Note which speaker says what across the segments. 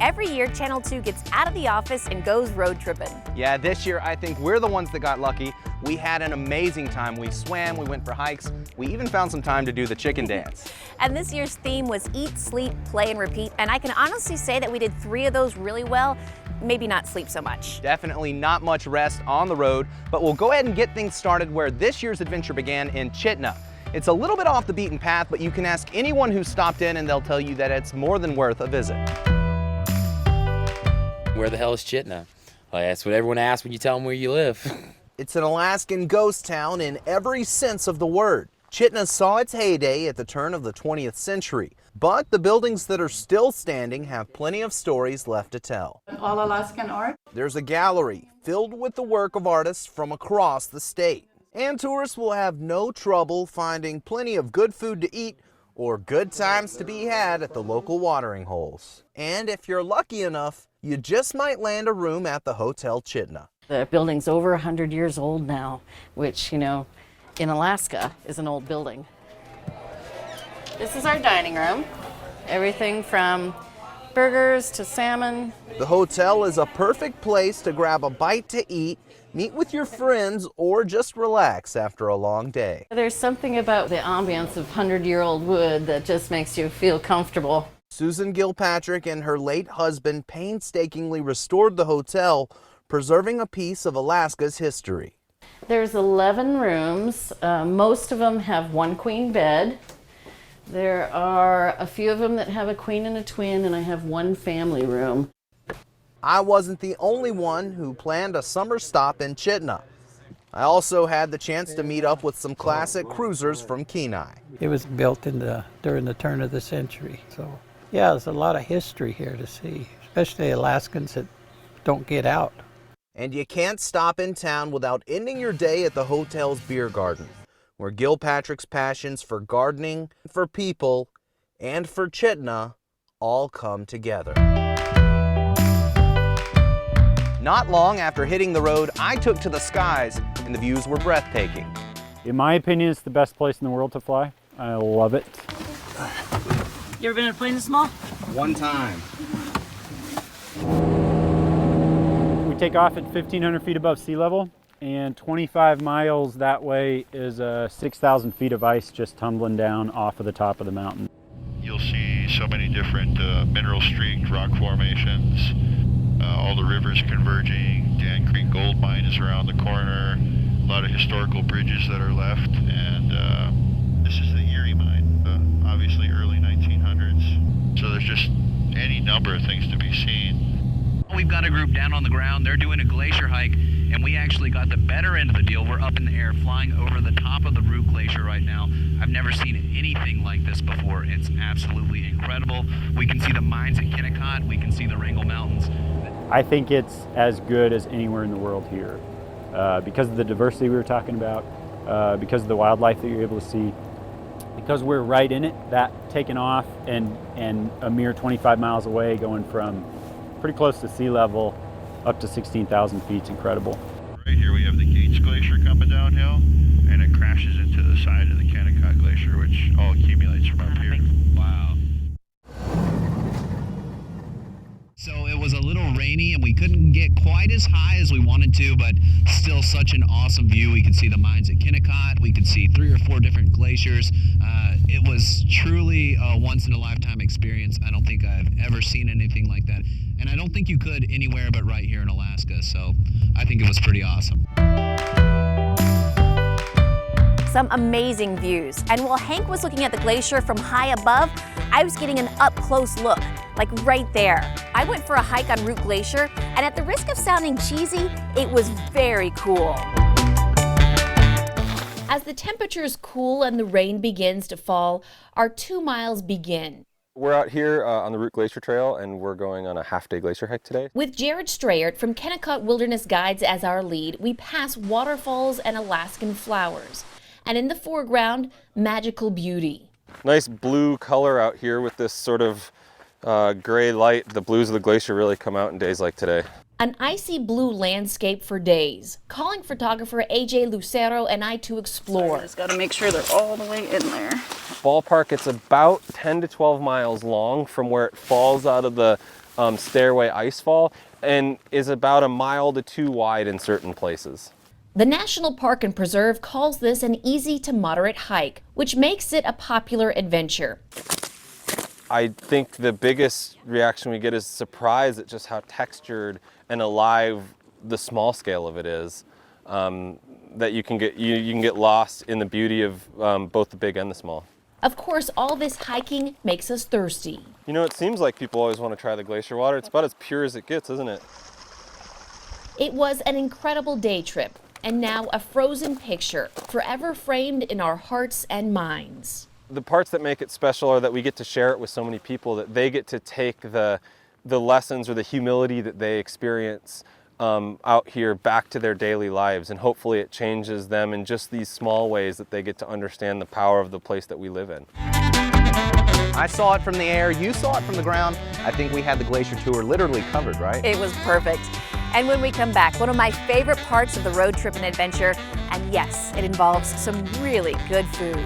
Speaker 1: Every year, Channel 2 gets out of the office and goes road tripping.
Speaker 2: Yeah, this year I think we're the ones that got lucky. We had an amazing time. We swam, we went for hikes, we even found some time to do the chicken dance.
Speaker 1: And this year's theme was eat, sleep, play, and repeat. And I can honestly say that we did 3 of those really well. Maybe not sleep so much.
Speaker 2: Definitely not much rest on the road, but we'll go ahead and get things started where this year's adventure began in Chitina. It's a little bit off the beaten path, but you can ask anyone who stopped in and they'll tell you that it's more than worth a visit.
Speaker 3: Where the hell is Chitina? Well, that's what everyone asks when you tell them where you live.
Speaker 2: It's an Alaskan ghost town in every sense of the word. Chitina saw its heyday at the turn of the 20th century, but the buildings that are still standing have plenty of stories left to tell.
Speaker 4: All Alaskan art?
Speaker 2: There's a gallery filled with the work of artists from across the state. And tourists will have no trouble finding plenty of good food to eat or good times to be had at the local watering holes. And if you're lucky enough, you just might land a room at the Hotel Chitina.
Speaker 5: The building's over 100 years old now, which, you know, in Alaska is an old building. This is our dining room. Everything from burgers to salmon.
Speaker 2: The hotel is a perfect place to grab a bite to eat, meet with your friends, or just relax after a long day.
Speaker 5: There's something about the ambience of 100-year-old wood that just makes you feel comfortable.
Speaker 2: Susan Gilpatrick and her late husband painstakingly restored the hotel, preserving a piece of Alaska's history.
Speaker 5: There's 11 rooms. Most of them have one queen bed. There are a few of them that have a queen and a twin, and I have one family room.
Speaker 2: I wasn't the only one who planned a summer stop in Chitina. I also had the chance to meet up with some classic cruisers from Kenai.
Speaker 6: It was built during the turn of the century, so yeah, there's a lot of history here to see, especially Alaskans that don't get out.
Speaker 2: And you can't stop in town without ending your day at the hotel's beer garden, where Gilpatrick's passions for gardening, for people, and for Chitina all come together. Not long after hitting the road, I took to the skies, and the views were breathtaking.
Speaker 7: In my opinion, it's the best place in the world to fly. I love it.
Speaker 8: You ever been in a plane this small?
Speaker 2: One time.
Speaker 7: We take off at 1,500 feet above sea level, and 25 miles that way is 6,000 feet of ice just tumbling down off of the top of the mountain.
Speaker 9: You'll see so many different mineral-streaked rock formations, all the rivers converging. Dan Creek Gold Mine is around the corner, a lot of historical bridges that are left, and this is the Erie Mine, obviously early 1900s. So there's just any number of things to be seen.
Speaker 10: We've got a group down on the ground. They're doing a glacier hike, and we actually got the better end of the deal. We're up in the air flying over the top of the Root Glacier right now. I've never seen anything like this before. It's absolutely incredible. We can see the mines at Kennecott. We can see the Wrangell Mountains.
Speaker 7: I think it's as good as anywhere in the world here because of the diversity we were talking about, because of the wildlife that you're able to see, because we're right in it. That taking off and a mere 25 miles away, going from pretty close to sea level up to 16,000 feet is incredible.
Speaker 9: Right here we have the Gates Glacier coming downhill, and it crashes into the side of the Kennecott Glacier, which all accumulates from up here.
Speaker 10: Wow. So it was a little rainy and we couldn't get quite as high as we wanted to, but still such an awesome view. We could see the mines at Kennecott. We could see 3 or 4 different glaciers. It was truly a once-in-a-lifetime experience. I don't think I've ever seen anything like that. And I don't think you could anywhere but right here in Alaska. So I think it was pretty awesome.
Speaker 1: Some amazing views. And while Hank was looking at the glacier from high above, I was getting an up-close look, like right there. I went for a hike on Root Glacier, and at the risk of sounding cheesy, it was very cool. As the temperatures cool and the rain begins to fall, our 2 miles begin.
Speaker 11: We're out here on the Root Glacier Trail, and we're going on a half-day glacier hike today.
Speaker 1: With Jared Strayert from Kennecott Wilderness Guides as our lead, we pass waterfalls and Alaskan flowers. And in the foreground, magical beauty.
Speaker 11: Nice blue color out here with this sort of gray light. The blues of the glacier really come out in days like today.
Speaker 1: An icy blue landscape for days, calling photographer AJ Lucero and I to explore.
Speaker 4: Just got to make sure they're all the way in there.
Speaker 11: Ballpark, it's about 10 to 12 miles long from where it falls out of the stairway ice fall and is about 1 mile to 2 wide in certain places.
Speaker 1: The National Park and Preserve calls this an easy to moderate hike, which makes it a popular adventure.
Speaker 11: I think the biggest reaction we get is surprise at just how textured and alive the small scale of it is. That you can get lost in the beauty of both the big and the small.
Speaker 1: Of course, all this hiking makes us thirsty.
Speaker 11: You know, it seems like people always want to try the glacier water. It's about as pure as it gets, isn't it?
Speaker 1: It was an incredible day trip, and now a frozen picture, forever framed in our hearts and minds.
Speaker 11: The parts that make it special are that we get to share it with so many people, that they get to take the lessons or the humility that they experience out here back to their daily lives, and hopefully it changes them in just these small ways that they get to understand the power of the place that we live in.
Speaker 2: I saw it from the air, you saw it from the ground. I think we had the glacier tour literally covered, right?
Speaker 1: It was perfect. And when we come back, one of my favorite parts of the road trip and adventure, and yes, it involves some really good food.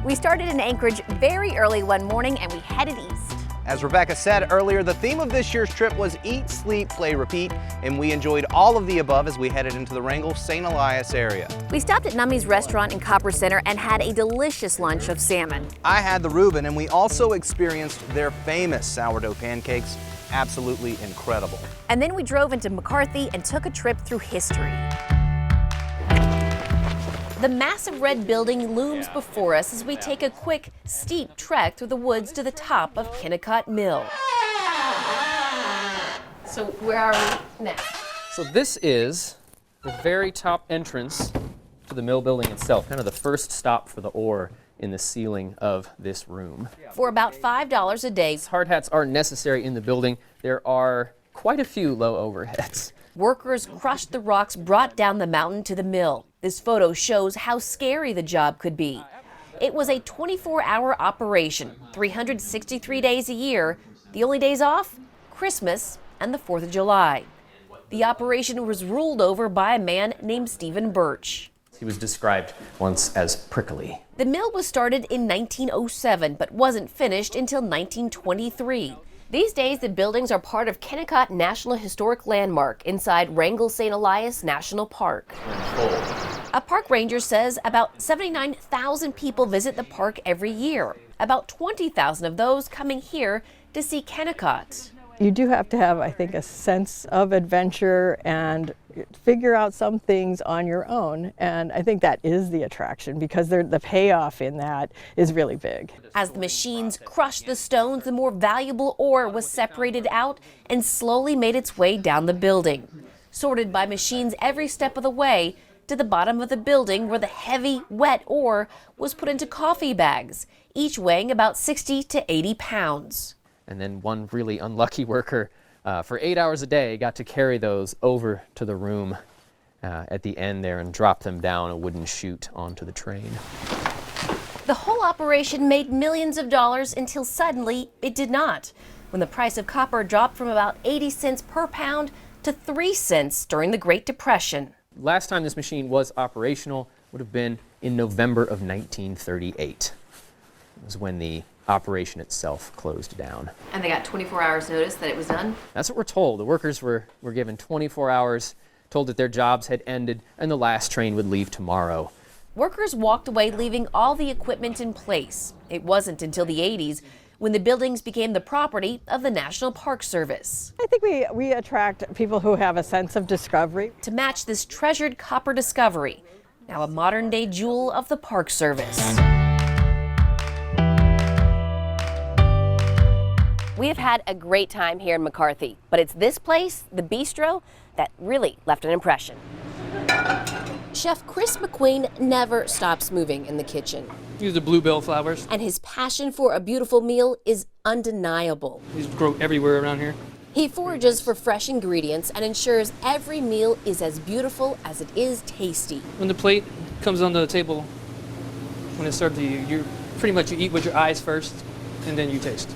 Speaker 1: We started in Anchorage very early one morning and we headed east.
Speaker 2: As Rebecca said earlier, the theme of this year's trip was eat, sleep, play, repeat, and we enjoyed all of the above as we headed into the Wrangell-St. Elias area.
Speaker 1: We stopped at Nummy's restaurant in Copper Center and had a delicious lunch of salmon.
Speaker 2: I had the Reuben, and we also experienced their famous sourdough pancakes. Absolutely incredible.
Speaker 1: And then we drove into McCarthy and took a trip through history. The massive red building looms before us as we take a quick, steep trek through the woods to the top of Kennecott Mill. So where are we next?
Speaker 12: So this is the very top entrance to the mill building itself, kind of the first stop for the ore in the ceiling of this room.
Speaker 1: For about $5 a day.
Speaker 12: Hard hats are necessary in the building. There are quite a few low overheads.
Speaker 1: Workers crushed the rocks brought down the mountain to the mill. This photo shows how scary the job could be. It was a 24-hour operation, 363 days a year. The only days off? Christmas and the 4th of July. The operation was ruled over by a man named Stephen Birch.
Speaker 12: He was described once as prickly.
Speaker 1: The mill was started in 1907 but wasn't finished until 1923. These days, the buildings are part of Kennecott National Historic Landmark inside Wrangell-St. Elias National Park. A park ranger says about 79,000 people visit the park every year. About 20,000 of those coming here to see Kennecott.
Speaker 13: You do have to have, I think, a sense of adventure and figure out some things on your own. And I think that is the attraction, because the payoff in that is really big.
Speaker 1: As the machines crushed the stones, the more valuable ore was separated out and slowly made its way down the building. Sorted by machines every step of the way to the bottom of the building, where the heavy, wet ore was put into coffee bags, each weighing about 60 to 80 pounds.
Speaker 12: And then one really unlucky worker for 8 hours a day got to carry those over to the room at the end there and drop them down a wooden chute onto the train.
Speaker 1: The whole operation made millions of dollars until suddenly it did not, when the price of copper dropped from about 80 cents per pound to 3 cents during the Great Depression.
Speaker 12: Last time this machine was operational would have been in November of 1938. It was when the operation itself closed down.
Speaker 1: And they got 24 hours notice that it was done?
Speaker 12: That's what we're told. The workers were given 24 hours, told that their jobs had ended, and the last train would leave tomorrow.
Speaker 1: Workers walked away leaving all the equipment in place. It wasn't until the 80s when the buildings became the property of the National Park Service.
Speaker 13: I think we attract people who have a sense of discovery.
Speaker 1: To match this treasured copper discovery, now a modern-day jewel of the Park Service. We have had a great time here in McCarthy, but it's this place, the Bistro, that really left an impression. Chef Chris McQueen never stops moving in the kitchen.
Speaker 14: These are bluebell flowers.
Speaker 1: And his passion for a beautiful meal is undeniable.
Speaker 14: These grow everywhere around here.
Speaker 1: He forages for fresh ingredients and ensures every meal is as beautiful as it is tasty.
Speaker 14: When the plate comes on the table, when it's served to you, you eat with your eyes first, and then you taste.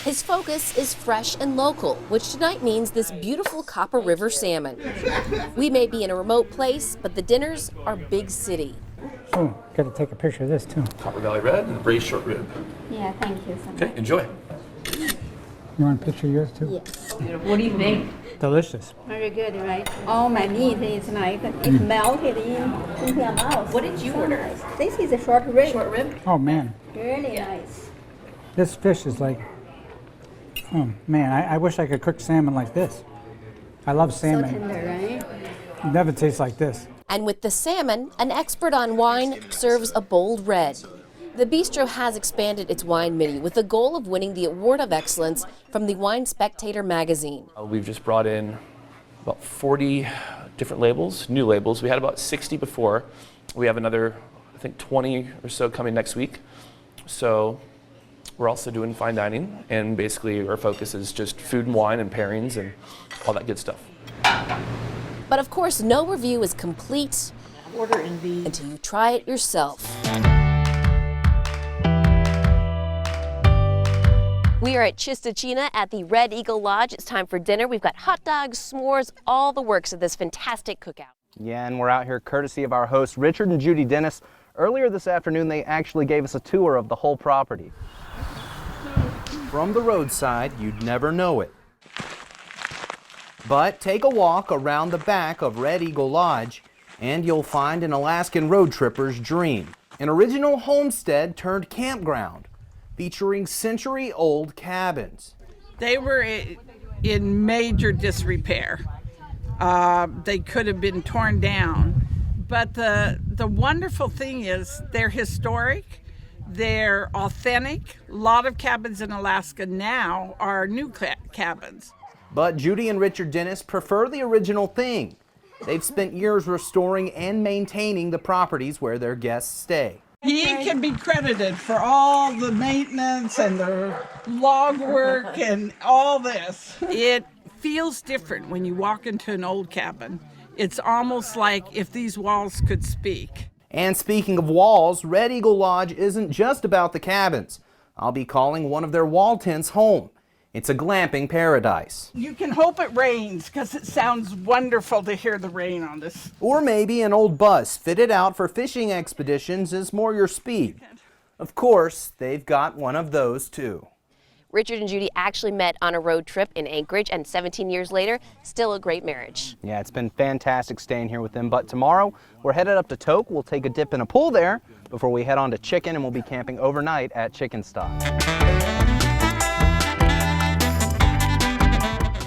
Speaker 1: His focus is fresh and local, which tonight means this beautiful Copper River salmon. We may be in a remote place, but the dinners are big city.
Speaker 15: Oh, got to take a picture of this too.
Speaker 16: Copper Valley Red and the braised short rib.
Speaker 17: Yeah, thank you so much.
Speaker 16: Okay, enjoy.
Speaker 15: You want a picture of yours too?
Speaker 17: Yes. What do you think?
Speaker 15: Delicious.
Speaker 17: Very good, right? All my meat is like it melted in your mouth.
Speaker 1: What did you order?
Speaker 17: This is a short rib.
Speaker 1: Short rib?
Speaker 15: Oh man,
Speaker 17: Really nice.
Speaker 15: this fish is like, oh man, I wish I could cook salmon like this. I love salmon.
Speaker 17: So tender, right?
Speaker 15: It never tastes like this.
Speaker 18: And with the salmon, an expert on wine serves a bold red. The Bistro has expanded its wine menu with the goal of winning the Award of Excellence from the Wine Spectator magazine.
Speaker 16: We've just brought in about 40 different labels, new labels. We had about 60 before. We have another, I think, 20 or so coming next week. So we're also doing fine dining, and basically our focus is just food and wine and pairings and all that good stuff.
Speaker 18: But of course, no review is complete until you try it yourself. We are at Chitina at the Red Eagle Lodge. It's time for dinner. We've got hot dogs, s'mores, all the works of this fantastic cookout.
Speaker 2: Yeah, and we're out here courtesy of our hosts, Richard and Judy Dennis. Earlier this afternoon, they actually gave us a tour of the whole property. From the roadside, you'd never know it. But take a walk around the back of Red Eagle Lodge, and you'll find an Alaskan road tripper's dream. An original homestead turned campground, featuring century-old cabins.
Speaker 19: They were in major disrepair. They could have been torn down. But the wonderful thing is they're historic, they're authentic. A lot of cabins in Alaska now are new cabins.
Speaker 2: But Judy and Richard Dennis prefer the original thing. They've spent years restoring and maintaining the properties where their guests stay.
Speaker 19: He can be credited for all the maintenance and the log work and all this. It feels different when you walk into an old cabin. It's almost like if these walls could speak.
Speaker 2: And speaking of walls, Red Eagle Lodge isn't just about the cabins. I'll be calling one of their wall tents home. It's a glamping paradise.
Speaker 19: You can hope it rains because it sounds wonderful to hear the rain on this.
Speaker 2: Or maybe an old bus fitted out for fishing expeditions is more your speed. Of course, they've got one of those too.
Speaker 18: Richard and Judy actually met on a road trip in Anchorage, and 17 years later, still a great marriage.
Speaker 2: Yeah, it's been fantastic staying here with them, but tomorrow we're headed up to Tok. We'll take a dip in a pool there before we head on to Chicken, and we'll be camping overnight at Chicken Stop.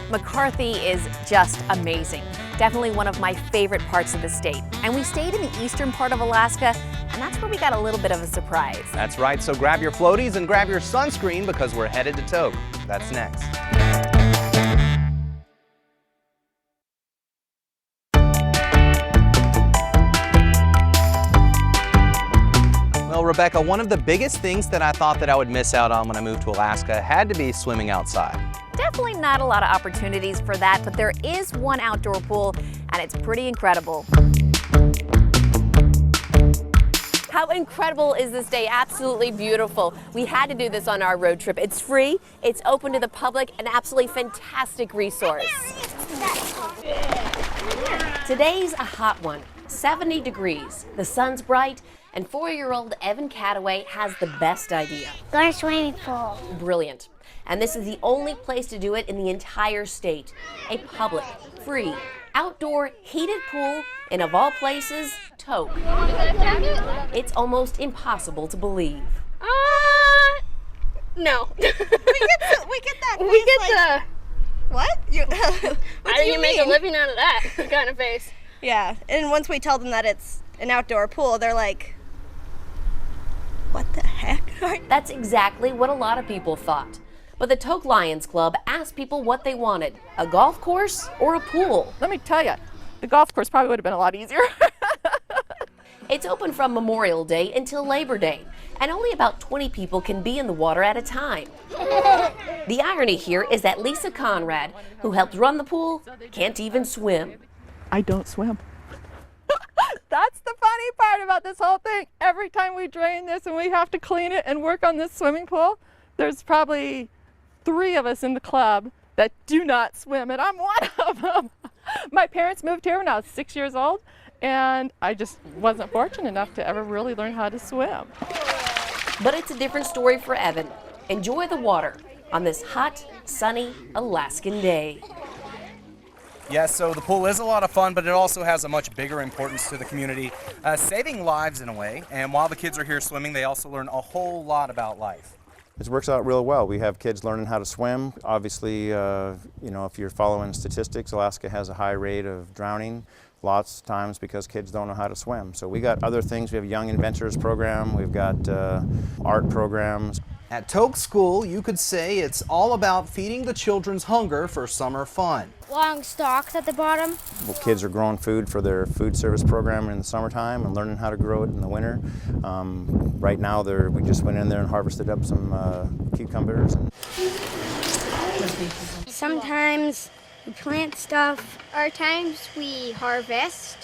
Speaker 1: McCarthy is just amazing. Definitely one of my favorite parts of the state. And we stayed in the eastern part of Alaska, and that's where we got a little bit of a surprise.
Speaker 2: That's right, so grab your floaties and grab your sunscreen because we're headed to Tok. That's next. Well, Rebecca, one of the biggest things that I thought that I would miss out on when I moved to Alaska had to be swimming outside.
Speaker 1: Definitely not a lot of opportunities for that, but there is one outdoor pool, and it's pretty incredible. How incredible is this day? Absolutely beautiful. We had to do this on our road trip. It's free, it's open to the public, an absolutely fantastic resource. Today's a hot one, 70 degrees. The sun's bright, and 4-year-old Evan Cataway has the best idea.
Speaker 17: Go to a swimming pool.
Speaker 1: Brilliant. And this is the only place to do it in the entire state. A public, free, outdoor, heated pool in, of all places, Tok. It's almost impossible to believe.
Speaker 20: No.
Speaker 17: We get that.
Speaker 20: We get
Speaker 17: like, what?
Speaker 20: How do you make a living out of that kind of face?
Speaker 17: Yeah, and once we tell them that it's an outdoor pool, they're like, what the heck?
Speaker 1: That's exactly what a lot of people thought. But the Tok Lions Club asked people what they wanted, a golf course or a pool.
Speaker 21: Let me tell you, the golf course probably would have been a lot easier.
Speaker 1: It's open from Memorial Day until Labor Day, and only about 20 people can be in the water at a time. The irony here is that Lisa Conrad, who helped run the pool, can't even swim.
Speaker 21: I don't swim. That's the funny part about this whole thing. Every time we drain this and we have to clean it and work on this swimming pool, there's probably 3 of us in the club that do not swim, and I'm one of them. My parents moved here when I was 6 years old, and I just wasn't fortunate enough to ever really learn how to swim.
Speaker 18: But it's a different story for Evan. Enjoy the water on this hot, sunny Alaskan day.
Speaker 3: Yes, so the pool is a lot of fun, but it also has a much bigger importance to the community, saving lives in a way. And while the kids are here swimming, they also learn a whole lot about life.
Speaker 22: It works out real well. We have kids learning how to swim. Obviously, you know, if you're following statistics, Alaska has a high rate of drowning. Lots of times because kids don't know how to swim. So we got other things. We have a Young Inventors program. We've got art programs.
Speaker 2: At Toke School, you could say it's all about feeding the children's hunger for summer fun.
Speaker 23: Long stalks at the bottom.
Speaker 22: Well, kids are growing food for their food service program in the summertime and learning how to grow it in the winter. Right now, we just went in there and harvested up some cucumbers.
Speaker 23: Sometimes we plant stuff. Other times we harvest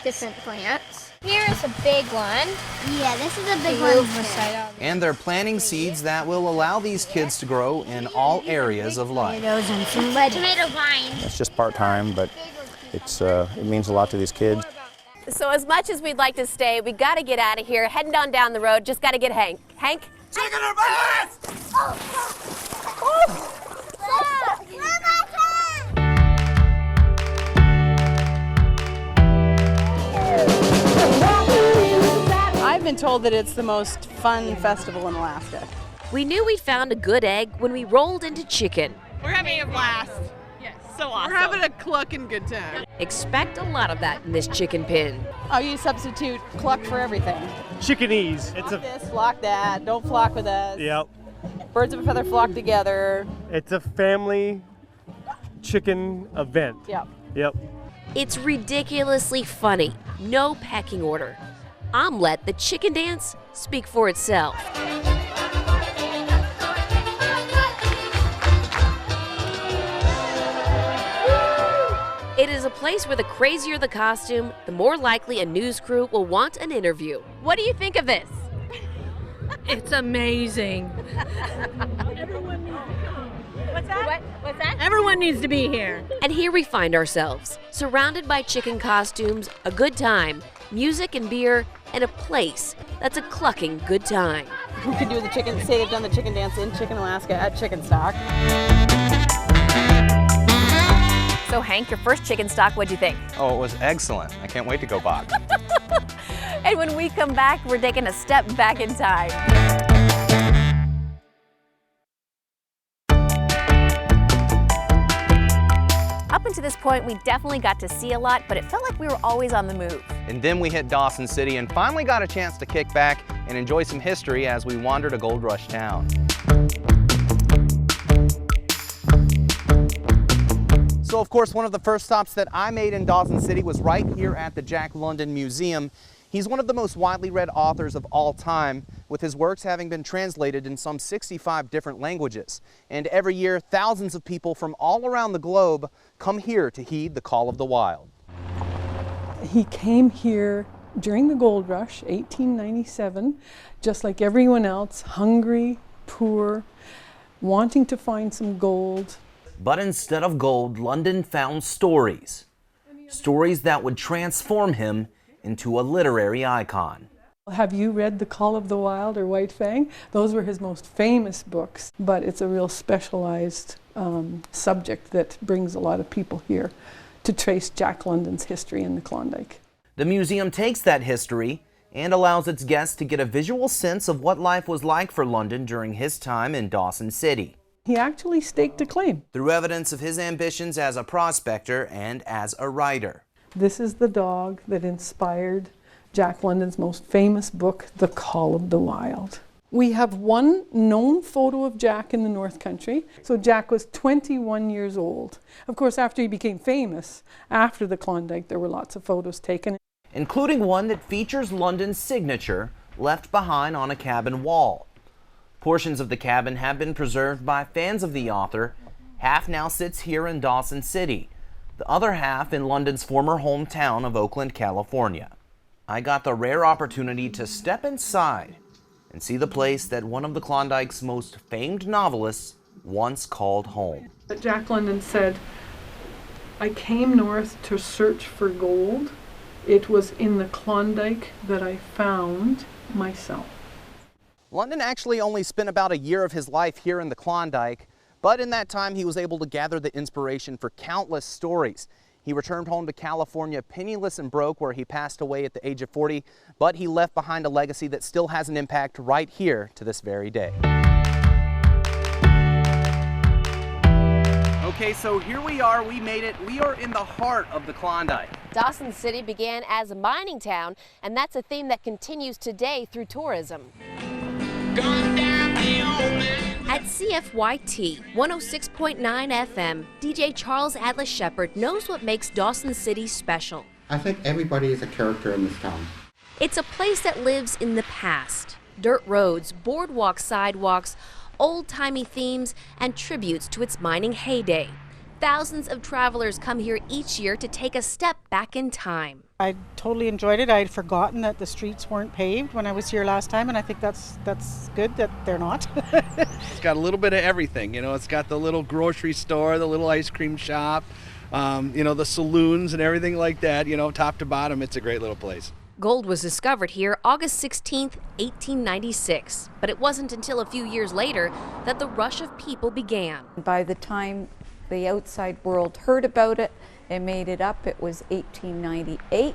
Speaker 23: different plants. Here is a big one. Yeah, this is a big one.
Speaker 2: And they're planting seeds that will allow these kids to grow in all areas of life.
Speaker 23: Tomatoes and some tomato vines.
Speaker 22: It's just part-time, but it means a lot to these kids.
Speaker 1: So as much as we'd like to stay, we got to get out of here. Heading down the road, just got to get Hank. Hank?
Speaker 3: Chicken or bus!
Speaker 4: I've been told that it's the most fun festival in Alaska.
Speaker 18: We knew we'd found a good egg when we rolled into Chicken.
Speaker 4: We're having a blast. Yes. So awesome. We're having a clucking good time.
Speaker 18: Expect a lot of that in this chicken pen.
Speaker 4: Oh, you substitute cluck for everything.
Speaker 24: Chickenese.
Speaker 4: Flock this, flock that. Don't flock with us.
Speaker 24: Yep.
Speaker 4: Birds of a feather flock together.
Speaker 24: It's a family chicken event.
Speaker 4: Yep.
Speaker 24: Yep.
Speaker 18: It's ridiculously funny. No pecking order. Let the chicken dance speak for itself. It is a place where the crazier the costume, the more likely a news crew will want an interview. What do you think of this?
Speaker 25: It's amazing.
Speaker 1: What's that? What's that?
Speaker 25: Everyone needs to be here.
Speaker 18: And here we find ourselves, surrounded by chicken costumes, a good time, music and beer, and a place that's a clucking good time.
Speaker 4: We could do the chicken, say they've done the chicken dance in Chicken, Alaska at Chicken Stock.
Speaker 1: So Hank, your first chicken stock, what'd you think?
Speaker 3: Oh, it was excellent. I can't wait to go back.
Speaker 1: And when we come back, we're taking a step back in time. Up until this point, we definitely got to see a lot, but it felt like we were always on the move.
Speaker 2: And then we hit Dawson City and finally got a chance to kick back and enjoy some history as we wandered a gold rush town. So of course, one of the first stops that I made in Dawson City was right here at the Jack London Museum. He's one of the most widely read authors of all time, with his works having been translated in some 65 different languages. And every year, thousands of people from all around the globe come here to heed the call of the wild.
Speaker 13: He came here during the gold rush, 1897, just like everyone else, hungry, poor, wanting to find some gold.
Speaker 2: But instead of gold, London found stories. Stories that would transform him into a literary icon.
Speaker 13: Have you read The Call of the Wild or White Fang? Those were his most famous books, but it's a real specialized subject that brings a lot of people here to trace Jack London's history in the Klondike.
Speaker 2: The museum takes that history and allows its guests to get a visual sense of what life was like for London during his time in Dawson City.
Speaker 13: He actually staked a claim.
Speaker 2: Through evidence of his ambitions as a prospector and as a writer.
Speaker 13: This is the dog that inspired Jack London's most famous book, The Call of the Wild. We have one known photo of Jack in the North Country. So Jack was 21 years old. Of course, after he became famous, after the Klondike, there were lots of photos taken.
Speaker 2: Including one that features London's signature left behind on a cabin wall. Portions of the cabin have been preserved by fans of the author. Half now sits here in Dawson City. The other half in London's former hometown of Oakland, California. I got the rare opportunity to step inside and see the place that one of the Klondike's most famed novelists once called home.
Speaker 13: Jack London said, "I came north to search for gold,
Speaker 5: It was in the Klondike that I found myself.
Speaker 2: London actually only spent about a year of his life here in the Klondike, but in that time he was able to gather the inspiration for countless stories. He returned home to California penniless and broke, where he passed away at the age of 40, but he left behind a legacy that still has an impact right here to this very day. Okay, so here we are, we made it. We are in the heart of the Klondike.
Speaker 18: Dawson City began as a mining town, and that's a theme that continues today through tourism. At CFYT 106.9 FM, DJ Charles Atlas Shepard knows what makes Dawson City special.
Speaker 6: I think everybody is a character in this town.
Speaker 18: It's a place that lives in the past. Dirt roads, boardwalk sidewalks, old-timey themes, and tributes to its mining heyday. Thousands of travelers come here each year to take a step back in time.
Speaker 7: I totally enjoyed it. I had forgotten that the streets weren't paved when I was here last time, and I think that's good that they're not.
Speaker 8: It's got a little bit of everything, you know. It's got the little grocery store, the little ice cream shop, you know, the saloons and everything like that, you know, top to bottom. It's a great little place.
Speaker 18: Gold was discovered here August 16th, 1896, but it wasn't until a few years later that the rush of people began.
Speaker 9: By the time the outside world heard about it and made it up, it was 1898,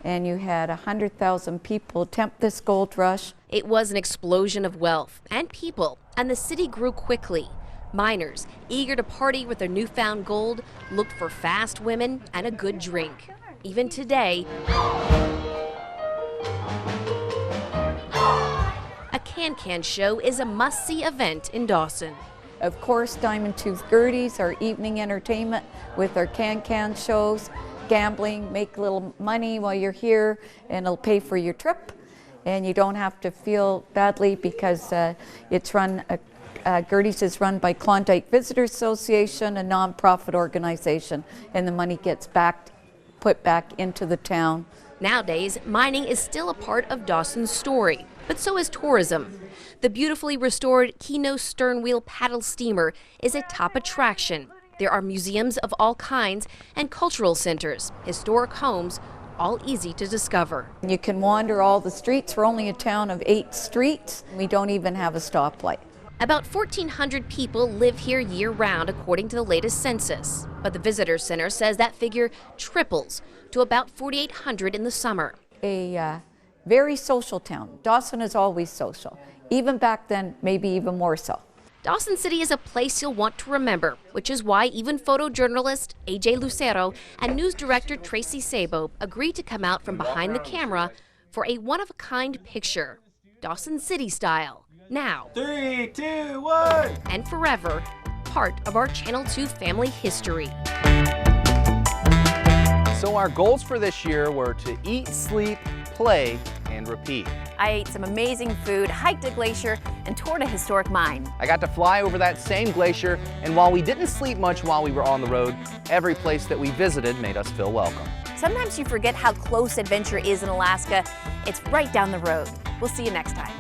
Speaker 9: and you had 100,000 people attempt this gold rush.
Speaker 18: It was an explosion of wealth and people, and the city grew quickly. Miners, eager to party with their newfound gold, looked for fast women and a good drink. Even today, a can-can show is a must-see event in Dawson.
Speaker 9: Of course, Diamond Tooth Gertie's, our evening entertainment with our can-can shows, gambling, make a little money while you're here, and it'll pay for your trip. And you don't have to feel badly because it's run, Gertie's is run by Klondike Visitors Association, a non-profit organization, and the money gets put back into the town.
Speaker 18: Nowadays, mining is still a part of Dawson's story, but so is tourism. The beautifully restored Keno sternwheel paddle steamer is a top attraction. There are museums of all kinds and cultural centers, historic homes, all easy to discover.
Speaker 9: You can wander all the streets. We're only a town of 8 streets. We don't even have a stoplight.
Speaker 18: About 1,400 people live here year-round according to the latest census, but the Visitor Center says that figure triples to about 4,800 in the summer.
Speaker 9: A very social town. Dawson is always social. Even back then, maybe even more so.
Speaker 18: Dawson City is a place you'll want to remember, which is why even photojournalist AJ Lucero and news director Tracy Sabo agreed to come out from behind the camera for a one-of-a-kind picture, Dawson City style. Now,
Speaker 26: 3, 2, 1,
Speaker 18: and forever, part of our Channel 2 family history.
Speaker 2: So our goals for this year were to eat, sleep, play, and repeat.
Speaker 1: I ate some amazing food, hiked a glacier, and toured a historic mine.
Speaker 2: I got to fly over that same glacier, and while we didn't sleep much while we were on the road, every place that we visited made us feel welcome.
Speaker 1: Sometimes you forget how close adventure is in Alaska. It's right down the road. We'll see you next time.